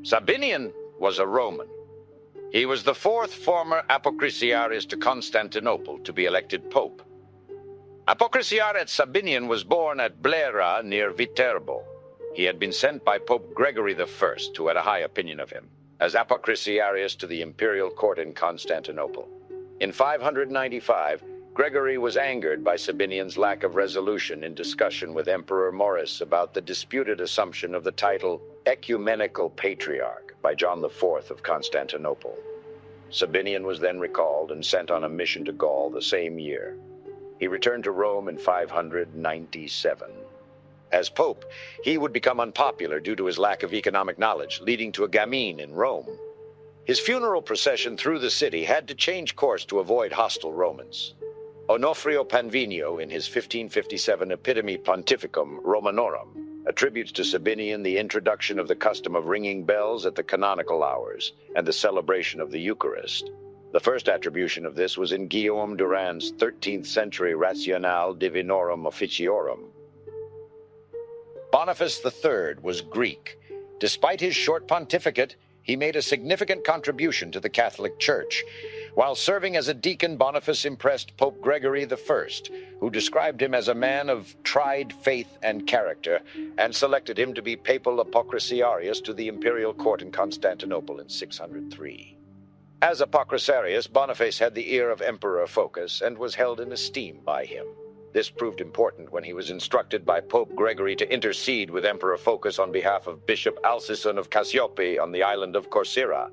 Sabinian was a Roman. He was the fourth former Apocrisiaris to Constantinople to be elected pope. Apocrisiaris Sabinian was born at Blera near Viterbo. He had been sent by Pope Gregory I, who had a high opinion of him, as Apocrisiaris to the imperial court in Constantinople. In 595, Gregory was angered by Sabinian's lack of resolution in discussion with Emperor Maurice about the disputed assumption of the title Ecumenical Patriarch by John IV of Constantinople. Sabinian was then recalled and sent on a mission to Gaul the same year. He returned to Rome in 597. As pope, he would become unpopular due to his lack of economic knowledge, leading to a gamine in Rome. His funeral procession through the city had to change course to avoid hostile Romans. Onofrio Panvinio, in his 1557 Epitome Pontificum Romanorum, attributes to Sabinian the introduction of the custom of ringing bells at the canonical hours and the celebration of the Eucharist. The first attribution of this was in Guillaume Durand's 13th century Rationale Divinorum Officiorum. Boniface III was Greek. Despite his short pontificate, he made a significant contribution to the Catholic Church. While serving as a deacon, Boniface impressed Pope Gregory I, who described him as a man of tried faith and character, and selected him to be papal apocrisiarius to the imperial court in Constantinople in 603. As apocrisiarius, Boniface had the ear of Emperor Phocas and was held in esteem by him. This proved important when he was instructed by Pope Gregory to intercede with Emperor Phocas on behalf of Bishop Alcison of Cassiope on the island of Corcyra.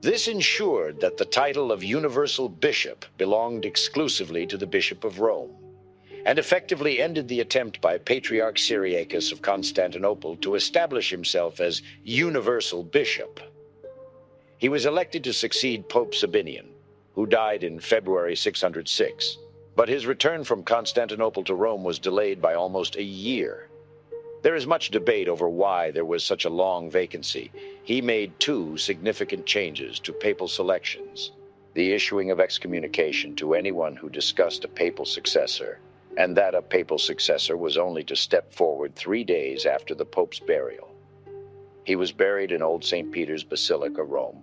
This ensured that the title of universal bishop belonged exclusively to the Bishop of Rome, and effectively ended the attempt by Patriarch Cyriacus of Constantinople to establish himself as universal bishop. He was elected to succeed Pope Sabinian, who died in February 606. But his return from Constantinople to Rome was delayed by almost a year. There is much debate over why there was such a long vacancy. He made two significant changes to papal selections: the issuing of excommunication to anyone who discussed a papal successor, and that a papal successor was only to step forward 3 days after the Pope's burial. He was buried in Old St. Peter's Basilica, Rome,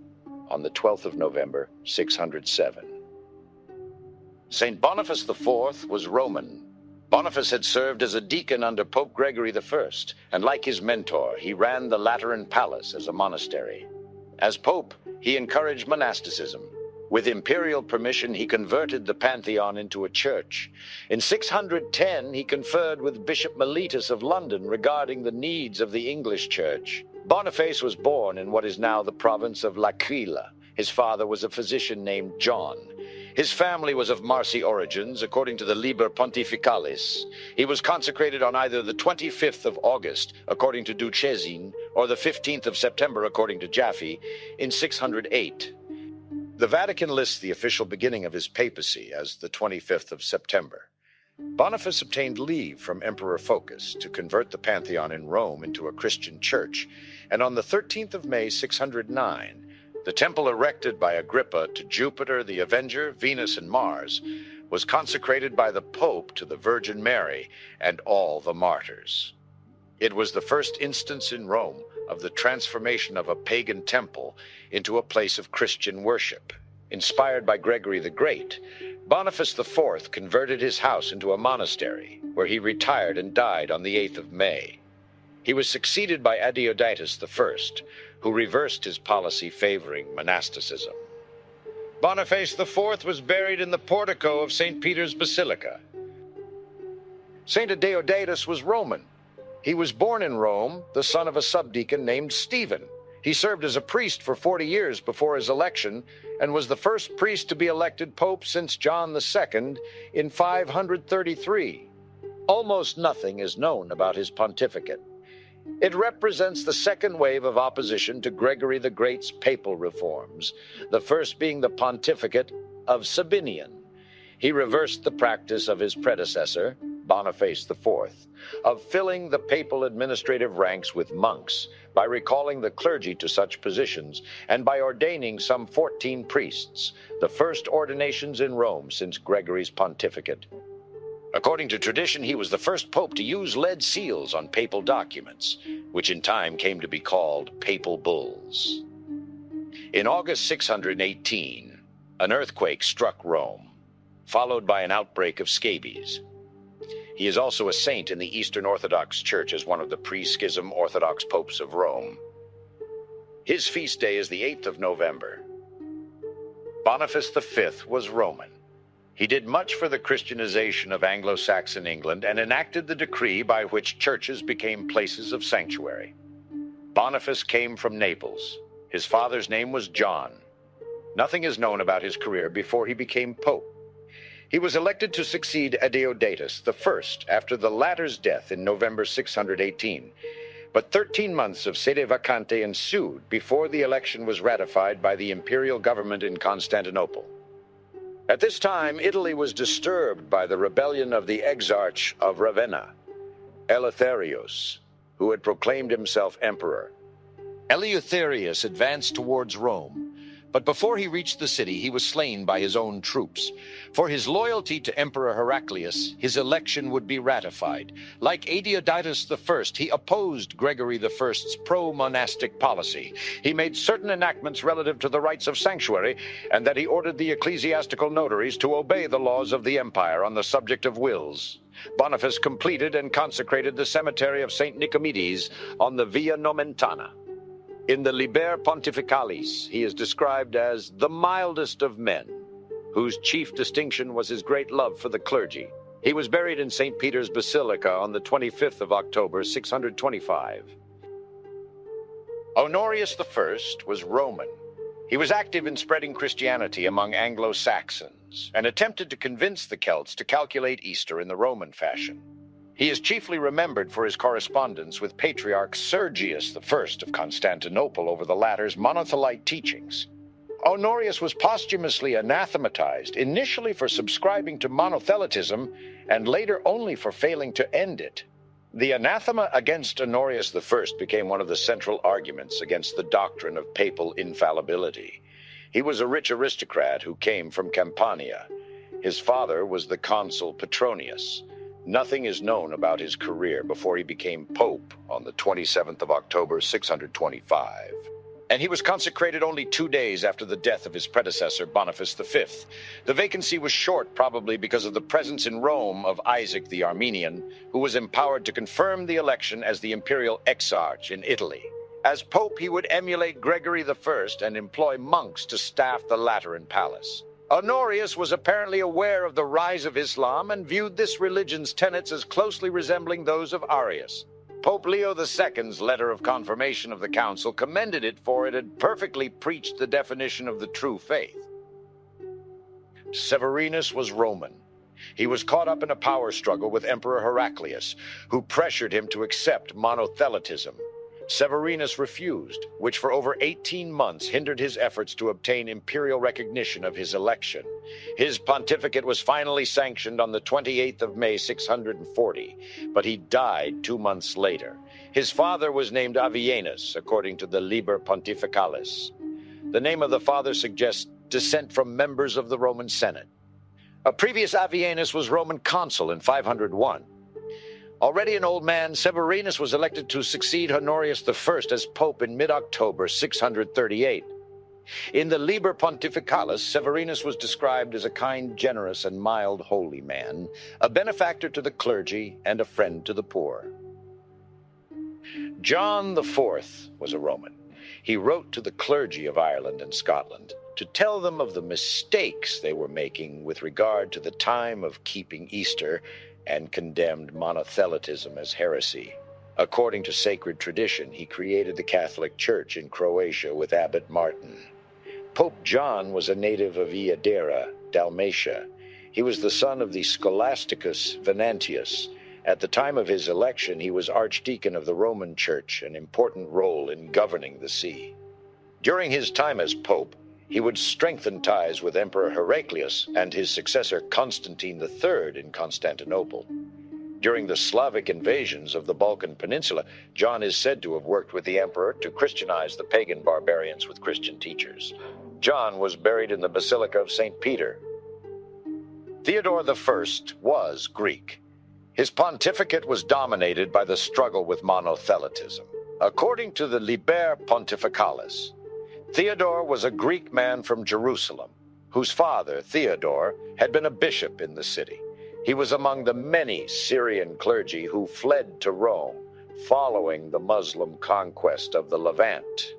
on the 12th of November, 607. St. Boniface IV was Roman. Boniface had served as a deacon under Pope Gregory I, and like his mentor, he ran the Lateran Palace as a monastery. As pope, he encouraged monasticism. With imperial permission, he converted the Pantheon into a church. In 610, he conferred with Bishop Mellitus of London regarding the needs of the English church. Boniface was born in what is now the province of L'Aquila. His father was a physician named John. His family was of Marsi origins, according to the Liber Pontificalis. He was consecrated on either the 25th of August, according to Duchesne, or the 15th of September, according to Jaffe, in 608. The Vatican lists the official beginning of his papacy as the 25th of September. Boniface obtained leave from Emperor Phocas to convert the Pantheon in Rome into a Christian church, and on the 13th of May, 609, the temple erected by Agrippa to Jupiter, the Avenger, Venus, and Mars was consecrated by the Pope to the Virgin Mary and all the martyrs. It was the first instance in Rome of the transformation of a pagan temple into a place of Christian worship. Inspired by Gregory the Great, Boniface IV converted his house into a monastery, where he retired and died on the 8th of May. He was succeeded by Diodatus I, who reversed his policy favoring monasticism. Boniface IV was buried in the portico of St. Peter's Basilica. Saint Diodatus was Roman. He was born in Rome, the son of a subdeacon named Stephen. He served as a priest for 40 years before his election, and was the first priest to be elected pope since John II in 533. Almost nothing is known about his pontificate. It represents the second wave of opposition to Gregory the Great's papal reforms, the first being the pontificate of Sabinian. He reversed the practice of his predecessor, Boniface IV, of filling the papal administrative ranks with monks by recalling the clergy to such positions and by ordaining some 14 priests, the first ordinations in Rome since Gregory's pontificate. According to tradition, he was the first pope to use lead seals on papal documents, which in time came to be called papal bulls. In August 618, an earthquake struck Rome, followed by an outbreak of scabies. He is also a saint in the Eastern Orthodox Church as one of the pre-schism Orthodox popes of Rome. His feast day is the 8th of November. Boniface V was Roman. He did much for the Christianization of Anglo-Saxon England and enacted the decree by which churches became places of sanctuary. Boniface came from Naples. His father's name was John. Nothing is known about his career before he became pope. He was elected to succeed Diodatus I after the latter's death in November 618, but 13 months of sede vacante ensued before the election was ratified by the imperial government in Constantinople. At this time, Italy was disturbed by the rebellion of the exarch of Ravenna, Eleutherius, who had proclaimed himself emperor. Eleutherius advanced towards Rome, but before he reached the city, he was slain by his own troops. For his loyalty to Emperor Heraclius, his election would be ratified. Like Diodatus I, he opposed Gregory I's pro-monastic policy. He made certain enactments relative to the rights of sanctuary, and that he ordered the ecclesiastical notaries to obey the laws of the empire on the subject of wills. Boniface completed and consecrated the cemetery of St. Nicomedes on the Via Nomentana. In the Liber Pontificalis, he is described as the mildest of men, whose chief distinction was his great love for the clergy. He was buried in St. Peter's Basilica on the 25th of October, 625. Onorius I was Roman. He was active in spreading Christianity among Anglo-Saxons and attempted to convince the Celts to calculate Easter in the Roman fashion. He is chiefly remembered for his correspondence with Patriarch Sergius I of Constantinople over the latter's monothelite teachings. Honorius was posthumously anathematized, initially for subscribing to monothelitism and later only for failing to end it. The anathema against Honorius I became one of the central arguments against the doctrine of papal infallibility. He was a rich aristocrat who came from Campania. His father was the consul Petronius. Nothing is known about his career before he became pope on the 27th of October, 625. And he was consecrated only 2 days after the death of his predecessor, Boniface V. The vacancy was short, probably because of the presence in Rome of Isaac the Armenian, who was empowered to confirm the election as the imperial exarch in Italy. As pope, he would emulate Gregory I and employ monks to staff the Lateran palace. Honorius was apparently aware of the rise of Islam and viewed this religion's tenets as closely resembling those of Arius. Pope Leo II's letter of confirmation of the council commended it, for it had perfectly preached the definition of the true faith. Severinus was Roman. He was caught up in a power struggle with Emperor Heraclius, who pressured him to accept monothelitism. Severinus refused, which for over 18 months hindered his efforts to obtain imperial recognition of his election. His pontificate was finally sanctioned on the 28th of May, 640, but he died 2 months later. His father was named Avienus, according to the Liber Pontificalis. The name of the father suggests descent from members of the Roman Senate. A previous Avienus was Roman consul in 501. Already an old man, Severinus was elected to succeed Honorius I as pope in mid-October 638. In the Liber Pontificalis, Severinus was described as a kind, generous, and mild holy man, a benefactor to the clergy, and a friend to the poor. John IV was a Roman. He wrote to the clergy of Ireland and Scotland to tell them of the mistakes they were making with regard to the time of keeping Easter, and condemned monothelitism as heresy. According to sacred tradition, he created the Catholic Church in Croatia with Abbot Martin. Pope John was a native of Iadera, Dalmatia. He was the son of the Scholasticus Venantius. At the time of his election, he was archdeacon of the Roman Church, an important role in governing the see. During his time as pope, he would strengthen ties with Emperor Heraclius and his successor Constantine III in Constantinople. During the Slavic invasions of the Balkan Peninsula, John is said to have worked with the emperor to Christianize the pagan barbarians with Christian teachers. John was buried in the Basilica of St. Peter. Theodore I was Greek. His pontificate was dominated by the struggle with monothelitism. According to the Liber Pontificalis, Theodore was a Greek man from Jerusalem, whose father, Theodore, had been a bishop in the city. He was among the many Syrian clergy who fled to Rome following the Muslim conquest of the Levant.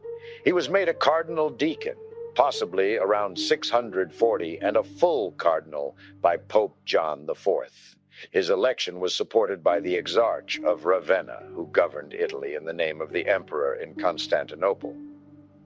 He was made a cardinal deacon, possibly around 640, and a full cardinal by Pope John IV. His election was supported by the Exarch of Ravenna, who governed Italy in the name of the emperor in Constantinople.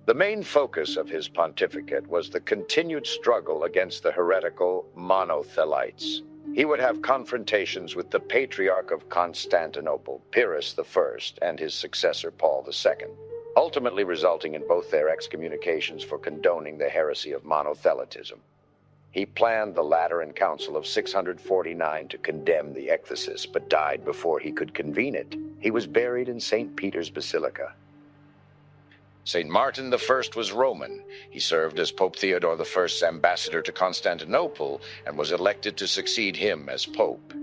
The main focus of his pontificate was the continued struggle against the heretical monothelites. He would have confrontations with the Patriarch of Constantinople, Pyrrhus I, and his successor Paul II, ultimately resulting in both their excommunications for condoning the heresy of monothelitism. He planned the Lateran Council of 649 to condemn the ecthesis, but died before he could convene it. He was buried in St. Peter's Basilica. St. Martin I was Roman. He served as Pope Theodore I's ambassador to Constantinople and was elected to succeed him as pope.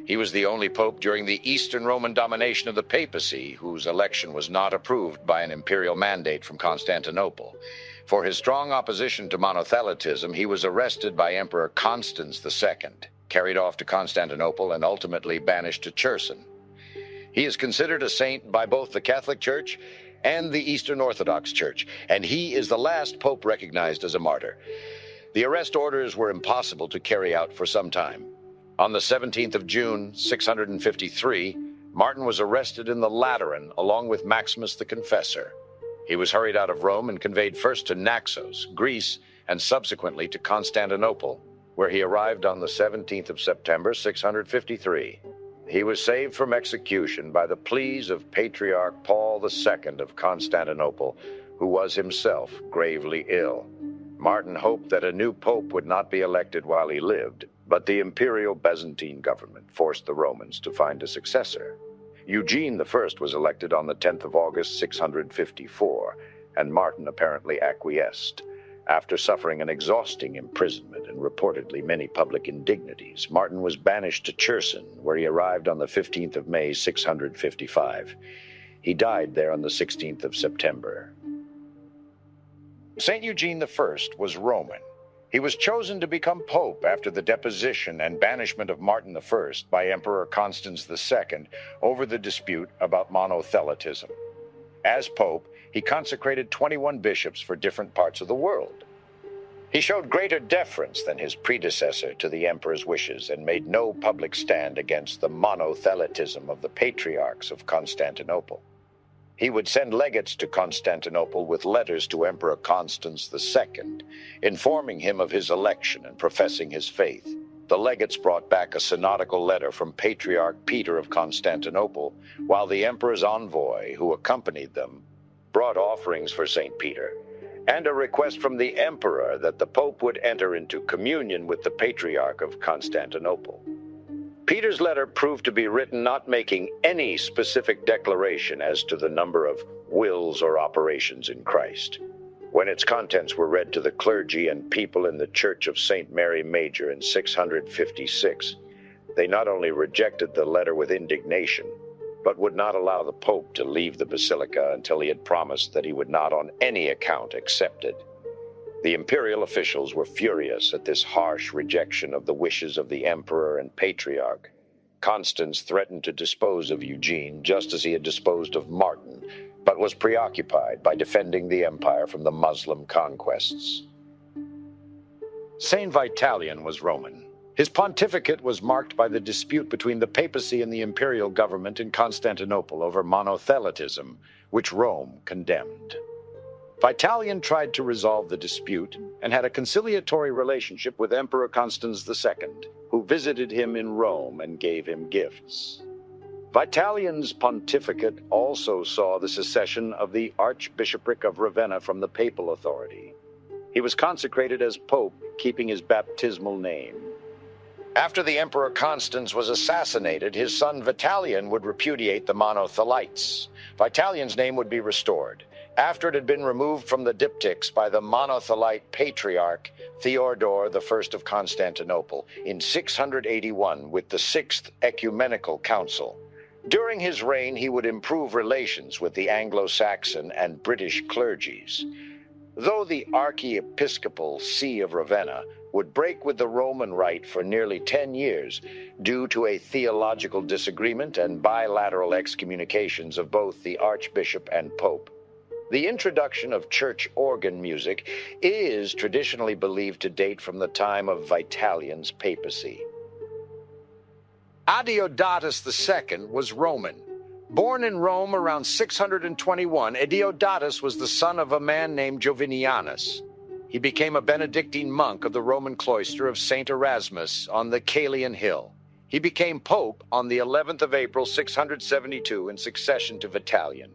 He was the only pope during the Eastern Roman domination of the papacy whose election was not approved by an imperial mandate from Constantinople. For his strong opposition to monothelitism, he was arrested by Emperor Constans II, carried off to Constantinople, and ultimately banished to Cherson. He is considered a saint by both the Catholic Church and the Eastern Orthodox Church, and he is the last pope recognized as a martyr. The arrest orders were impossible to carry out for some time. On the 17th of June, 653, Martin was arrested in the Lateran along with Maximus the Confessor. He was hurried out of Rome and conveyed first to Naxos, Greece, and subsequently to Constantinople, where he arrived on the 17th of September, 653. He was saved from execution by the pleas of Patriarch Paul II of Constantinople, who was himself gravely ill. Martin hoped that a new pope would not be elected while he lived, but the imperial Byzantine government forced the Romans to find a successor. Eugene I was elected on the 10th of August, 654, and Martin apparently acquiesced. After suffering an exhausting imprisonment and reportedly many public indignities, Martin was banished to Cherson, where he arrived on the 15th of May, 655. He died there on the 16th of September. St. Eugene I was Roman. He was chosen to become pope after the deposition and banishment of Martin I by Emperor Constans II over the dispute about monothelitism. As pope, he consecrated 21 bishops for different parts of the world. He showed greater deference than his predecessor to the emperor's wishes and made no public stand against the monothelitism of the patriarchs of Constantinople. He would send legates to Constantinople with letters to Emperor Constans II, informing him of his election and professing his faith. The legates brought back a synodical letter from Patriarch Peter of Constantinople, while the emperor's envoy, who accompanied them, brought offerings for St. Peter, and a request from the emperor that the pope would enter into communion with the Patriarch of Constantinople. Peter's letter proved to be written not making any specific declaration as to the number of wills or operations in Christ. When its contents were read to the clergy and people in the Church of St. Mary Major in 656, they not only rejected the letter with indignation, but would not allow the Pope to leave the basilica until he had promised that he would not on any account accept it. The imperial officials were furious at this harsh rejection of the wishes of the emperor and patriarch. Constans threatened to dispose of Eugene just as he had disposed of Martin, but was preoccupied by defending the empire from the Muslim conquests. Saint Vitalian was Roman. His pontificate was marked by the dispute between the papacy and the imperial government in Constantinople over monothelitism, which Rome condemned. Vitalian tried to resolve the dispute and had a conciliatory relationship with Emperor Constans II, who visited him in Rome and gave him gifts. Vitalian's pontificate also saw the secession of the Archbishopric of Ravenna from the papal authority. He was consecrated as pope, keeping his baptismal name. After the Emperor Constans was assassinated, his son Vitalian would repudiate the monothelites. Vitalian's name would be restored. after it had been removed from the diptychs by the monothelite patriarch Theodore I of Constantinople in 681 with the Sixth Ecumenical Council. During his reign, he would improve relations with the Anglo-Saxon and British clergies. Though the Archiepiscopal See of Ravenna would break with the Roman Rite for nearly 10 years due to a theological disagreement and bilateral excommunications of both the Archbishop and Pope, the introduction of church organ music is traditionally believed to date from the time of Vitalian's papacy. Diodatus II was Roman. Born in Rome around 621, Diodatus was the son of a man named Jovinianus. He became a Benedictine monk of the Roman cloister of St. Erasmus on the Caelian Hill. He became pope on the 11th of April, 672, in succession to Vitalian.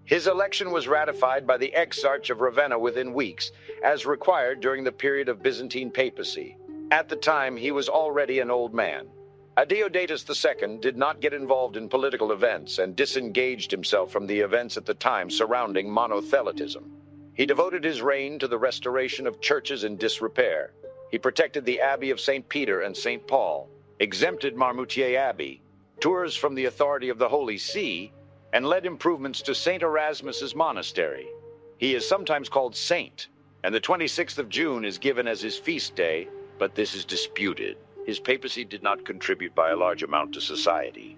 His election was ratified by the Exarch of Ravenna within weeks, as required during the period of Byzantine papacy. At the time, he was already an old man. Diodatus II did not get involved in political events and disengaged himself from the events at the time surrounding monothelitism. He devoted his reign to the restoration of churches in disrepair. He protected the Abbey of St. Peter and St. Paul, exempted Marmoutier Abbey, tours from the authority of the Holy See, and led improvements to St. Erasmus's monastery. He is sometimes called Saint, and the 26th of June is given as his feast day, but this is disputed. His papacy did not contribute by a large amount to society.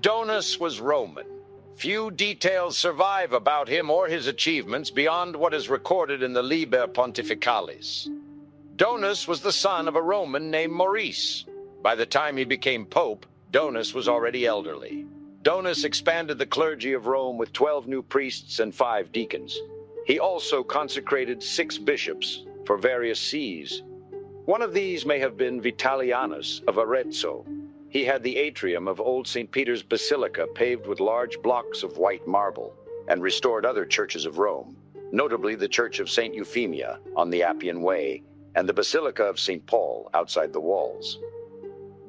Donus was Roman. Few details survive about him or his achievements beyond what is recorded in the Liber Pontificalis. Donus was the son of a Roman named Maurice. By the time he became pope, Donus was already elderly. Donus expanded the clergy of Rome with 12 new priests and 5 deacons. He also consecrated 6 bishops for various sees. One of these may have been Vitalianus of Arezzo. He had the atrium of Old St. Peter's Basilica paved with large blocks of white marble and restored other churches of Rome, notably the Church of St. Euphemia on the Appian Way and the Basilica of St. Paul outside the walls.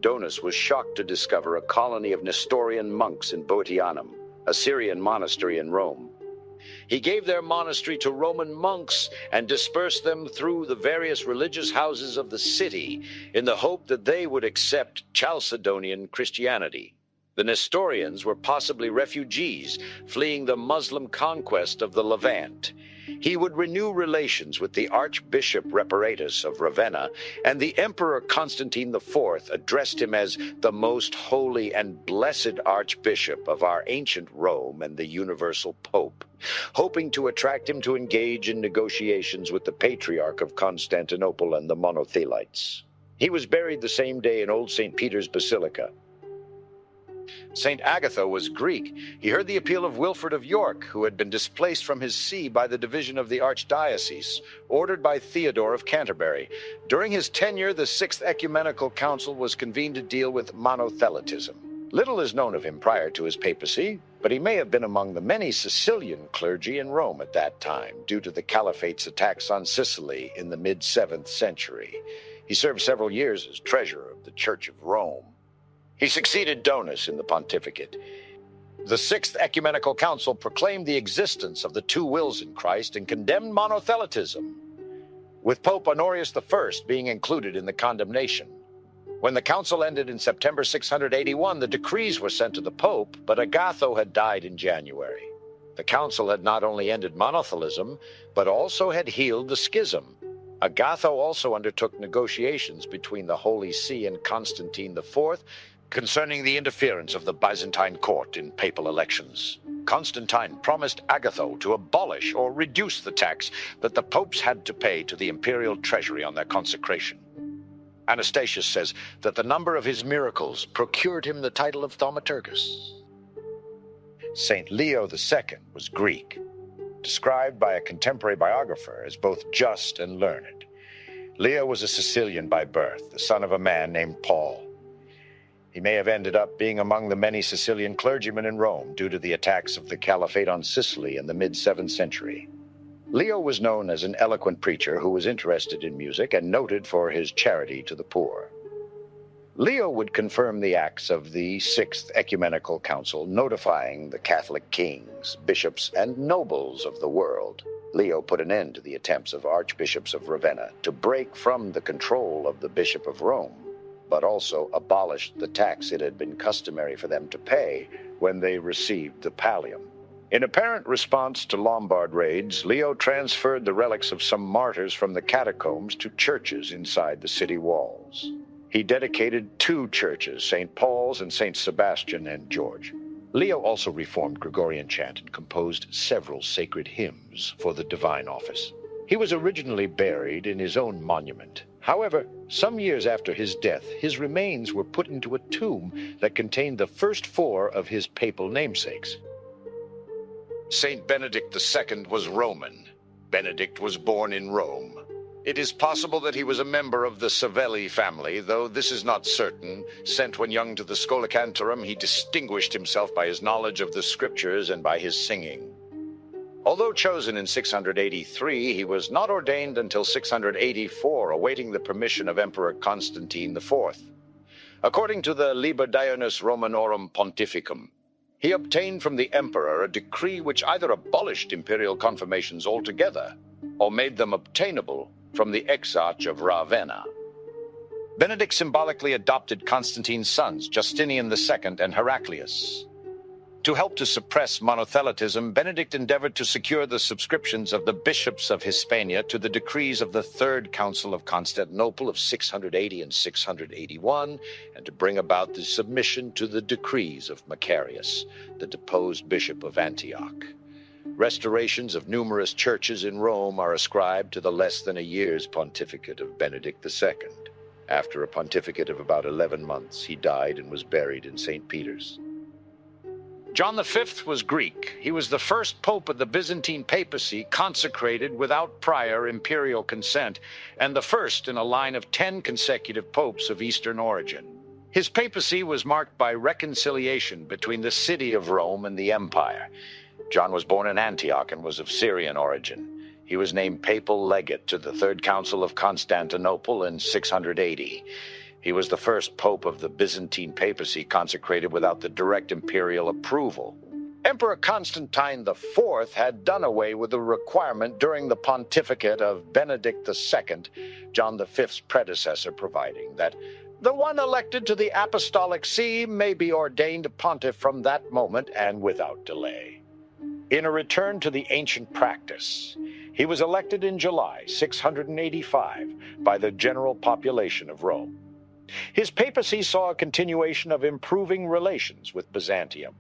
Donus was shocked to discover a colony of Nestorian monks in Boetianum, a Syrian monastery in Rome. He gave their monastery to Roman monks and dispersed them through the various religious houses of the city in the hope that they would accept Chalcedonian Christianity. The Nestorians were possibly refugees fleeing the Muslim conquest of the Levant. He would renew relations with the Archbishop Reparatus of Ravenna, and the Emperor Constantine IV addressed him as the most holy and blessed Archbishop of our ancient Rome and the universal Pope, hoping to attract him to engage in negotiations with the Patriarch of Constantinople and the Monothelites. He was buried the same day in Old St. Peter's Basilica. St. Agatha was Greek. He heard the appeal of Wilfrid of York, who had been displaced from his see by the division of the archdiocese, ordered by Theodore of Canterbury. During his tenure, the Sixth Ecumenical Council was convened to deal with monothelitism. Little is known of him prior to his papacy, but he may have been among the many Sicilian clergy in Rome at that time, due to the Caliphate's attacks on Sicily in the mid-7th century. He served several years as treasurer of the Church of Rome. He succeeded Donus in the pontificate. The Sixth Ecumenical Council proclaimed the existence of the two wills in Christ and condemned monothelitism, with Pope Onorius I being included in the condemnation. When the council ended in September 681, the decrees were sent to the Pope, but Agatha had died in January. The council had not only ended monothelism, but also had healed the schism. Agatha also undertook negotiations between the Holy See and Constantine IV concerning the interference of the Byzantine court in papal elections. Constantine promised Agatha to abolish or reduce the tax that the popes had to pay to the imperial treasury on their consecration. Anastasius says that the number of his miracles procured him the title of Thaumaturgus. Saint Leo II was Greek, described by a contemporary biographer as both just and learned. Leo was a Sicilian by birth, the son of a man named Paul. He may have ended up being among the many Sicilian clergymen in Rome due to the attacks of the Caliphate on Sicily in the mid-7th century. Leo was known as an eloquent preacher who was interested in music and noted for his charity to the poor. Leo would confirm the acts of the Sixth Ecumenical Council, notifying the Catholic kings, bishops, and nobles of the world. Leo put an end to the attempts of archbishops of Ravenna to break from the control of the Bishop of Rome, but also abolished the tax it had been customary for them to pay when they received the pallium. In apparent response to Lombard raids, Leo transferred the relics of some martyrs from the catacombs to churches inside the city walls. He dedicated 2 churches, St. Paul's and St. Sebastian and George. Leo also reformed Gregorian chant and composed several sacred hymns for the divine office. He was originally buried in his own monument. However, some years after his death, his remains were put into a tomb that contained the first 4 of his papal namesakes. Saint Benedict II was Roman. Benedict was born in Rome. It is possible that he was a member of the Savelli family, though this is not certain. Sent when young to the Scholacantorum, he distinguished himself by his knowledge of the scriptures and by his singing. Although chosen in 683, he was not ordained until 684, awaiting the permission of Emperor Constantine IV. According to the Liber Dionis Romanorum Pontificum, he obtained from the emperor a decree which either abolished imperial confirmations altogether or made them obtainable from the Exarch of Ravenna. Benedict symbolically adopted Constantine's sons, Justinian II and Heraclius. To help to suppress monothelitism, Benedict endeavored to secure the subscriptions of the bishops of Hispania to the decrees of the Third Council of Constantinople of 680 and 681, and to bring about the submission to the decrees of Macarius, the deposed bishop of Antioch. Restorations of numerous churches in Rome are ascribed to the less than a year's pontificate of Benedict II. After a pontificate of about 11 months, he died and was buried in St. Peter's. John V was Greek. He was the first pope of the Byzantine papacy consecrated without prior imperial consent, and the first in a line of 10 consecutive popes of Eastern origin. His papacy was marked by reconciliation between the city of Rome and the empire. John was born in Antioch and was of Syrian origin. He was named papal legate to the Third Council of Constantinople in 680. He was the first pope of the Byzantine papacy consecrated without the direct imperial approval. Emperor Constantine IV had done away with the requirement during the pontificate of Benedict II, John V's predecessor, providing that the one elected to the apostolic see may be ordained pontiff from that moment and without delay. In a return to the ancient practice, he was elected in July 685 by the general population of Rome. His papacy saw a continuation of improving relations with Byzantium.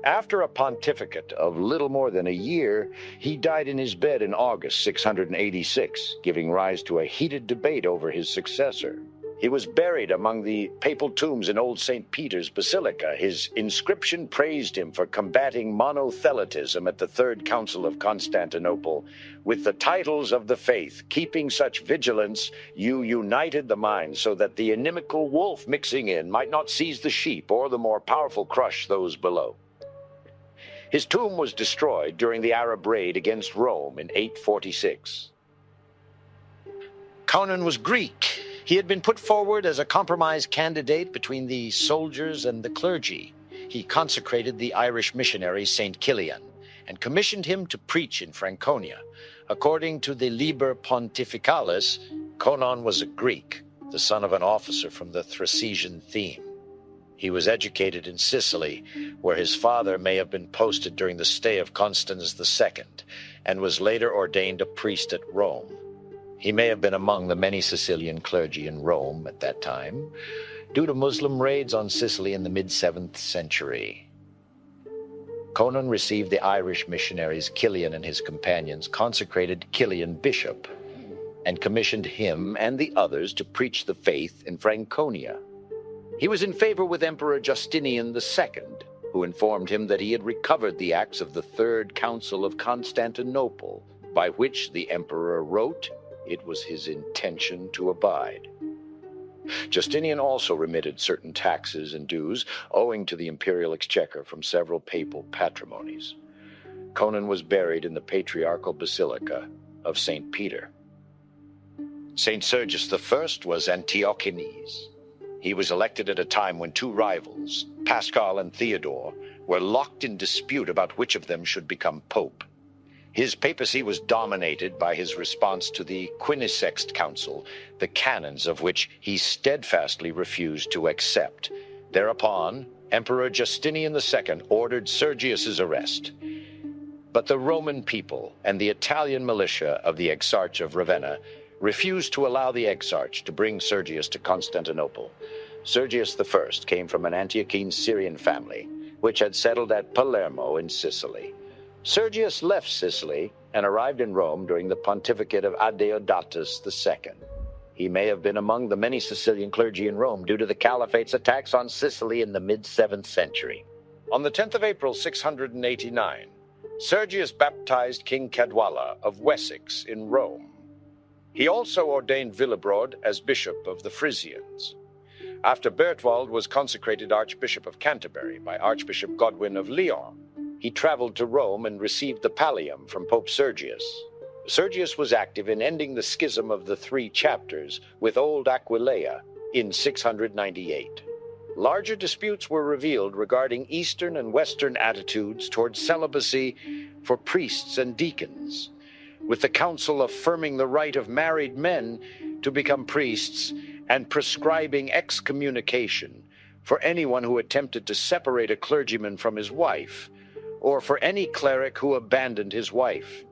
After a pontificate of little more than a year, he died in his bed in August 686, giving rise to a heated debate over his successor. He was buried among the papal tombs in Old St. Peter's Basilica. His inscription praised him for combating monothelitism at the Third Council of Constantinople. With the titles of the faith, keeping such vigilance, you united the mind so that the inimical wolf mixing in might not seize the sheep or the more powerful crush those below. His tomb was destroyed during the Arab raid against Rome in 846. Conan was Greek. He had been put forward as a compromise candidate between the soldiers and the clergy. He consecrated the Irish missionary St. Kilian and commissioned him to preach in Franconia. According to the Liber Pontificalis, Conan was a Greek, the son of an officer from the Thracian theme. He was educated in Sicily, where his father may have been posted during the stay of Constans II, and was later ordained a priest at Rome. He may have been among the many Sicilian clergy in Rome at that time, due to Muslim raids on Sicily in the mid-7th century. Conan received the Irish missionaries Kilian and his companions, consecrated Kilian bishop, and commissioned him and the others to preach the faith in Franconia. He was in favor with Emperor Justinian II, who informed him that he had recovered the acts of the Third Council of Constantinople, by which the emperor wrote it was his intention to abide. Justinian also remitted certain taxes and dues owing to the imperial exchequer from several papal patrimonies. Conan was buried in the patriarchal basilica of St. Peter. St. Sergius I was Antiochenes. He was elected at a time when two rivals, Pascal and Theodore, were locked in dispute about which of them should become pope. His papacy was dominated by his response to the Quinisext Council, the canons of which he steadfastly refused to accept. Thereupon, Emperor Justinian II ordered Sergius's arrest. But the Roman people and the Italian militia of the Exarch of Ravenna refused to allow the Exarch to bring Sergius to Constantinople. Sergius I came from an Antiochene Syrian family, which had settled at Palermo in Sicily. Sergius left Sicily and arrived in Rome during the pontificate of Diodatus II. He may have been among the many Sicilian clergy in Rome due to the Caliphate's attacks on Sicily in the mid-7th century. On the 10th of April, 689, Sergius baptized King Cadwalla of Wessex in Rome. He also ordained Willibrord as bishop of the Frisians. After Bertwald was consecrated Archbishop of Canterbury by Archbishop Godwin of Lyon, he traveled to Rome and received the pallium from Pope Sergius. Sergius was active in ending the schism of the three chapters with Old Aquileia in 698. Larger disputes were revealed regarding Eastern and Western attitudes towards celibacy for priests and deacons, with the council affirming the right of married men to become priests and prescribing excommunication for anyone who attempted to separate a clergyman from his wife, or for any cleric who abandoned his wife.